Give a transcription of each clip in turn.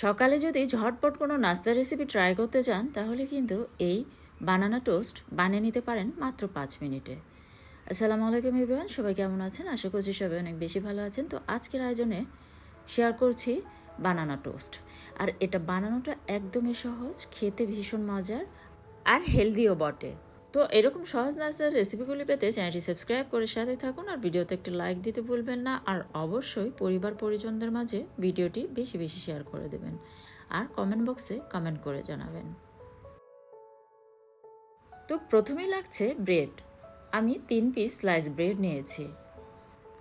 সকালে যদি ঝটপট কোনো নাস্তার রেসিপি ট্রাই করতে চান তাহলে কিন্তু এই বানানা টোস্ট বানিয়ে নিতে পারেন মাত্র 5 মিনিটে। আসসালামু আলাইকুম এভরিওয়ান, সবাই কেমন আছেন? আশা করছি সবাই অনেক বেশি ভালো আছেন। তো আজকের আয়োজনে শেয়ার করছি বানানা টোস্ট। আর এটা বানানোটা একদমই সহজ, খেতে ভীষণ মজার আর হেলদিও বটে। তো এরকম সহজ নাস্তার রেসিপিগুলি পেতে চ্যানেলটি সাবস্ক্রাইব করে সাথে থাকুন আর ভিডিওতে একটা লাইক দিতে ভুলবেন না। আর অবশ্যই পরিবার পরিজনদের মাঝে ভিডিওটি বেশি বেশি শেয়ার করে দেবেন আর কমেন্ট বক্সে কমেন্ট করে জানাবেন। তো প্রথমেই লাগছে ব্রেড। আমি 3 পিস স্লাইস ব্রেড নিয়েছি।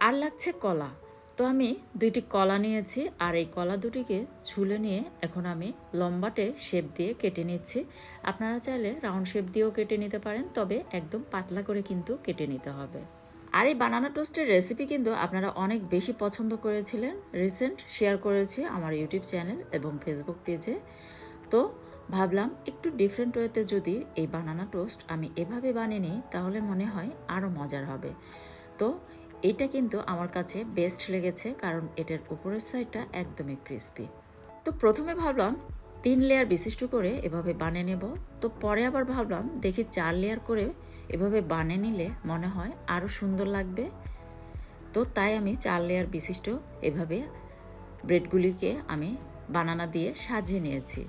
আর লাগছে কলা। তো আমি 2টি কলা নিয়েছি আর এই কলা দুটিকে ঝুলে নিয়ে এখন আমি লম্বাটে শেপ দিয়ে কেটে নিচ্ছি। আপনারা চাইলে রাউন্ড শেপ দিয়েও কেটে নিতে পারেন, তবে একদম পাতলা করে কিন্তু কেটে নিতে হবে। আর এই বানানা টোস্টের রেসিপি কিন্তু আপনারা অনেক বেশি পছন্দ করেছিলেন। রিসেন্ট শেয়ার করেছি আমার ইউটিউব চ্যানেল এবং ফেসবুক পেজে। তো ভাবলাম একটু ডিফারেন্ট ওয়েতে যদি এই বানানা টোস্ট আমি এভাবে বানিয়ে নিই তাহলে মনে হয় আরও মজার হবে। তো এটা কিন্তু আমার কাছে বেস্ট লেগেছে, কারণ এটার উপরের সাইডটা একদমই ক্রিস্পি। তো প্রথমে ভাবলাম 3 লেয়ার বিশিষ্ট করে এভাবে বানিয়ে নেব। তো পরে আবার ভাবলাম দেখি 4 লেয়ার করে এভাবে বানিয়ে নিলে মনে হয় আরও সুন্দর লাগবে। তো তাই আমি 4 লেয়ার বিশিষ্ট এভাবে ব্রেডগুলিকে আমি বানানা দিয়ে সাজিয়ে নিয়েছি।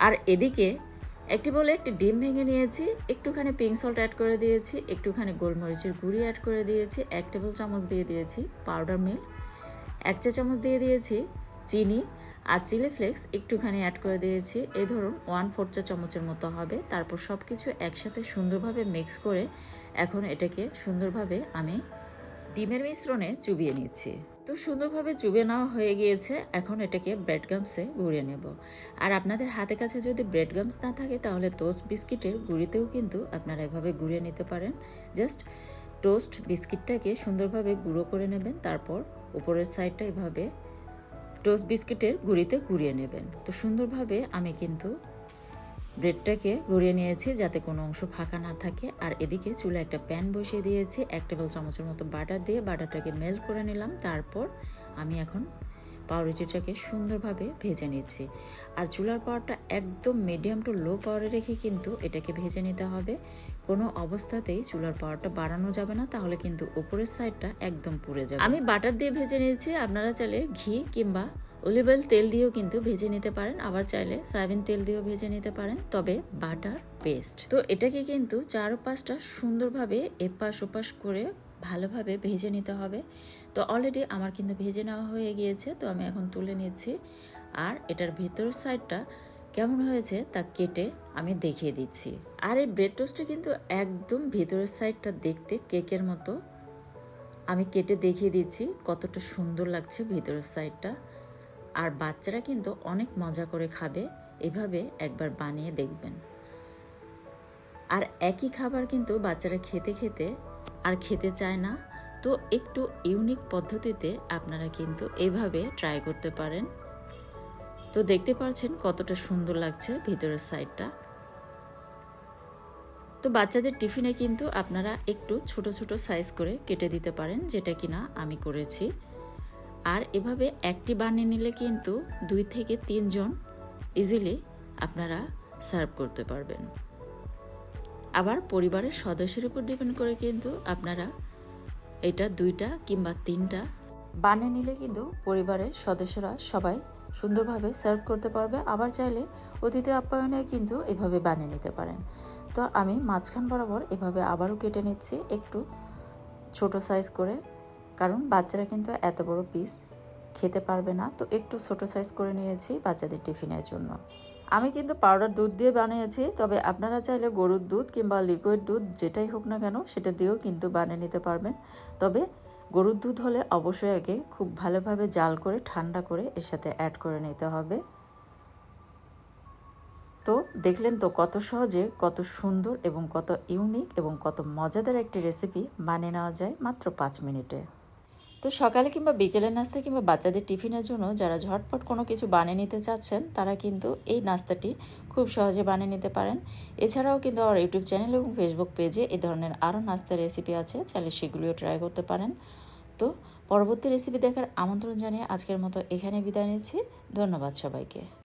আর এদিকে একটি বলে একটি ডিম ভেঙে নিয়েছি, একটুখানি পিঙ্ক সল্ট অ্যাড করে দিয়েছি, একটুখানি গোলমরিচের গুঁড়ি অ্যাড করে দিয়েছি, 1 টেবিল চামচ দিয়ে দিয়েছি পাউডার মিল্ক, 1 চা চামচ দিয়ে দিয়েছি চিনি, আর চিলি ফ্লেক্স একটুখানি অ্যাড করে দিয়েছি। এই ধরুন 1/4 চা চামচের মতো হবে। তারপর সব কিছু একসাথে সুন্দরভাবে মিক্স করে এখন এটাকে সুন্দরভাবে আমি ডিমের মিশ্রণে চুবিয়ে নিচ্ছি। তো সুন্দরভাবে চুবিয়ে নেওয়া হয়ে গিয়েছে। এখন এটাকে ব্রেড গামসে গুঁড়িয়ে নেব। আর আপনাদের হাতে কাছে যদি ব্রেড গামস না থাকে তাহলে টোস্ট বিস্কিটের গুঁড়িতেও কিন্তু আপনারা এভাবে গুঁড়িয়ে নিতে পারেন। জাস্ট টোস্ট বিস্কিটটাকে সুন্দরভাবে গুঁড়ো করে নেবেন, তারপর উপরের সাইডটা এভাবে টোস্ট বিস্কিটের গুঁড়িতে গুঁড়িয়ে নেবেন। তো সুন্দরভাবে আমি কিন্তু ব্রেডটাকে গড়িয়ে নিয়েছি যাতে কোনো অংশ ফাঁকা না থাকে। আর এদিকে চুলে একটা প্যান বসিয়ে দিয়েছি, 1 টেবিল চামচের মতো বাটার দিয়ে বাটারটাকে মেল্ট করে নিলাম। তারপর আমি এখন পাউরুটিটাকে সুন্দরভাবে ভেজে নিচ্ছি। আর চুলার পাওয়ারটা একদম মিডিয়াম টু লো পাওয়ারে রেখে কিন্তু এটাকে ভেজে নিতে হবে। কোনো অবস্থাতেই চুলার পাওয়ারটা বাড়ানো যাবে না, তাহলে কিন্তু উপরের সাইডটা একদম পুড়ে যাবে। আমি বাটার দিয়ে ভেজে নিয়েছি, আপনারা চাইলে ঘি কিংবা অলিভ অয়েল তেল দিয়েও কিন্তু ভেজে নিতে পারেন, আবার চাইলে সয়াবিন তেল দিয়েও ভেজে নিতে পারেন, তবে বাটার বেস্ট। তো এটাকে কিন্তু 4-5টা সুন্দরভাবে এপাশ ওপাশ করে ভালোভাবে ভেজে নিতে হবে। তো অলরেডি আমার কিন্তু ভেজে নেওয়া হয়ে গিয়েছে। তো আমি এখন তুলে নিচ্ছি আর এটার ভেতরের সাইডটা কেমন হয়েছে তা কেটে আমি দেখিয়ে দিচ্ছি। আর এই ব্রেড টোস্টটা কিন্তু একদম ভেতরের সাইডটা দেখতে কেকের মতো। আমি কেটে দেখিয়ে দিচ্ছি কতটা সুন্দর লাগছে ভেতরের সাইডটা। আর বাচ্চারা কিন্তু অনেক মজা করে খাবে, এভাবে একবার বানিয়ে দেখবেন। আর একই খাবার কিন্তু বাচ্চারা খেতে খেতে আর খেতে চায় না। তো একটু ইউনিক পদ্ধতিতে আপনারা কিন্তু এভাবে ট্রাই করতে পারেন। তো দেখতে পাচ্ছেন কতটা সুন্দর লাগছে ভিতরের সাইডটা। তো বাচ্চাদের টিফিনে কিন্তু আপনারা একটু ছোট ছোট সাইজ করে কেটে দিতে পারেন, যেটা কিনা আমি করেছি। আর এভাবে একটি বানিয়ে নিলে কিন্তু 2 থেকে 3 জন ইজিলি আপনারা সার্ভ করতে পারবেন। আবার পরিবারের সদস্যের উপর ডিপেন্ড করে কিন্তু আপনারা এটা 2টা কিংবা 3টা বানিয়ে নিলে কিন্তু পরিবারের সদস্যরা সবাই সুন্দরভাবে সার্ভ করতে পারবে। আবার চাইলে অতিথি আপ্যায়নে কিন্তু এভাবে বানিয়ে নিতে পারেন। তো আমি মাঝখান বরাবর এভাবে আবারও কেটে নিচ্ছি একটু ছোট সাইজ করে, কারণ বাচ্চারা কিন্তু এত বড় পিস খেতে পারবে না। তো একটু ছোট সাইজ করে নিয়েছি বাচ্চাদের টিফিনের জন্য। আমি কিন্তু পাউডার দুধ দিয়ে বানিয়েছি, তবে আপনারা চাইলে গরুর দুধ কিংবা লিকুইড দুধ যেটাই হোক না কেন সেটা দিয়েও কিন্তু বানিয়ে নিতে পারবেন। তবে গরুর দুধ হলে অবশ্যই আগে খুব ভালোভাবে জাল করে ঠান্ডা করে এর সাথে অ্যাড করে নিতে হবে। তো দেখলেন তো কত সহজে, কত সুন্দর এবং কত ইউনিক এবং কত মজাদার একটি রেসিপি বানিয়ে নেওয়া যায় মাত্র 5 মিনিটে। তো সকালে কিংবা বিকেলের নাস্তা কিংবা বাচ্চাদের টিফিনের জন্য যারা ঝটপট কোনো কিছু বানিয়ে নিতে চাচ্ছেন তারা কিন্তু এই নাস্তাটি খুব সহজে বানিয়ে নিতে পারেন। এছাড়াও কিন্তু আমার ইউটিউব চ্যানেল এবং ফেসবুক পেজে এই ধরনের আরও নাস্তার রেসিপি আছে, চাইলে সেগুলিও ট্রাই করতে পারেন। তো পরবর্তী রেসিপি দেখার আমন্ত্রণ জানিয়ে আজকের মতো এখানে বিদায় নিচ্ছি। ধন্যবাদ সবাইকে।